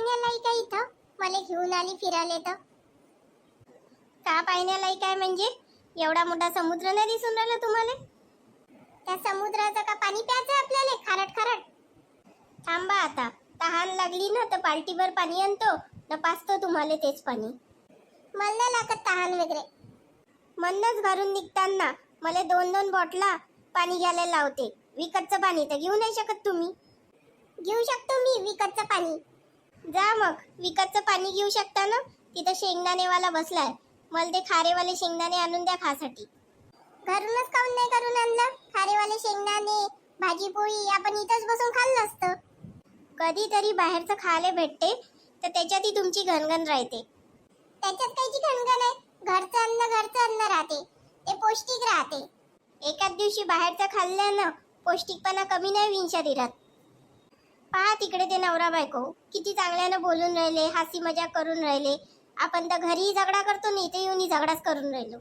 पाहण्यालायक आहे इथं? मला घेऊन आली फिरायला तर. का पाहण्यालायक आहे म्हणजे? एवढा मोठा समुद्र नाही दिसून राहिला तुम्हाला? त्या समुद्राचं का पाणी प्यायचं आपल्याला खारट खारट? थांबा आता, तहान लागली ना तर पार्टीभर पाणी आणतो न पाचतो तुम्हाला तेच पाणी. मला नाही लागत तहान वगैरे. म्हणूनच घरून निघताना मला 2-2 बॉटला पाणी घ्यायला लावते. विकतचं पाणी तर घेऊ नाही शकत तुम्ही. घेऊ शकतो मी विकतचं पाणी. जा मग, विकतचं पाणी घेऊ शकता ना? तिथं शेंगदाणेवाला बसलाय, मला ते खारेवाले शेंगदाणे आणून द्या खासाठी. घरूनच काऊन नाही करून आणलं? खारेवाले शेंगदाणे भाजी पोळी आपण इथंच बसून खाल्लं असतं. कधीतरी बाहेरचं खायला भेटते तर त्याच्यातही तुमची घनघन राहते. त्याच्यात कायची घनघन आहे? घरचं अन्न राहते, ते पौष्टिक राहते. एकाच दिवशी बाहेरचं खाल्ल्यानं पौष्टिकपणा कमी नाही होईन शरीरात. पहा तिकडे ते नवरा बायको किती चांगल्यानं बोलून राहिले, हासी मजाक करून राहिले. आपण तर घरीही झगडा करतो नाही, इथे येऊनही झगडाच करून राहिलो.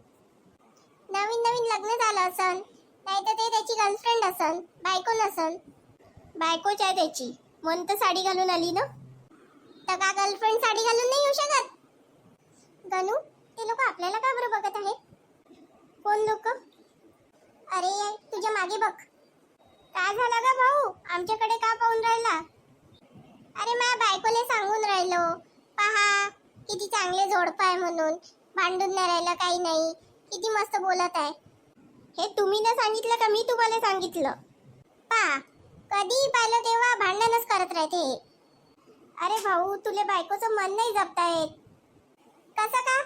नवीन नवीन लग्न झालं असन, नाही तर ते त्याची गर्लफ्रेंड असन, बायको नसन. बायकोच आहे त्याची, म्हणून तर साडी घालून आली ना. तर का गर्लफ्रेंड साडी घालून नाही येऊ शकत? गणू, ते लोक आपल्याला का बरं बघत आहे? कोण लोक? अरे तुझ्या मागे बघ. काय झालं ग भाऊ, आमच्याकडे का पाहून राहिला? अरे माझ्या बायकोले सांगून राहिलो, पहा किती चांगले जोडपं आहे म्हणून. भांडून नाही राहिलं, काही नाही, किती मस्त बोलत आहे. हे तुम्ही ना सांगितलं का मी तुम्हाला सांगितलं? पहा कधी पाहिलं तेव्हा भांडणच करत राहते. अरे भाऊ, तुले बायकोचं मन नाही जपता येत. कसं का?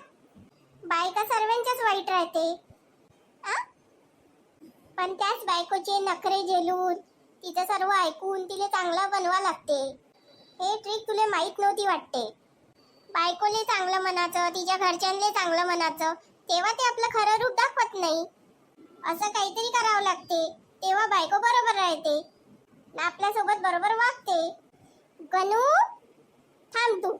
बायका सर्वांच्याच वाईट राहते. पण त्याच बायकोचे नखरे झेलून, तिचं सर्व ऐकून तिला चांगलं बनवा लागते. हे ट्रिक तुला माहित नव्हती वाटते. बायकोले चांगलं म्हणायचं, तिच्या घरच्यांना चांगलं म्हणायचं, तेव्हा ते आपलं खरं रूप दाखवत नाही. असं काहीतरी करावं लागते, तेव्हा बायको बरोबर राहते ना, आपल्या सोबत बरोबर वागते. गणू, थांब तू.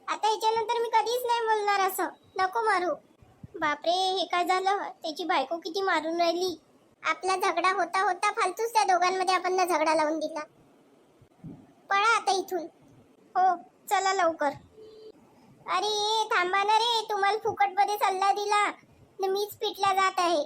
आता याच्यानंतर मी कधीच नाही बोलणार असं. नको मारू. बापरे, हे काय झालं? त्याची बायको किती मारून राहिली. आपला झगडा होता होता फालतूच त्या दोघांमध्ये आपण ना झगडा लावून दिला. पळा आता इथून. हो चला लवकर. अरे थांबा ना रे, तुम्हाला फुकटमध्ये सल्ला दिला, मीच पिटला जात आहे.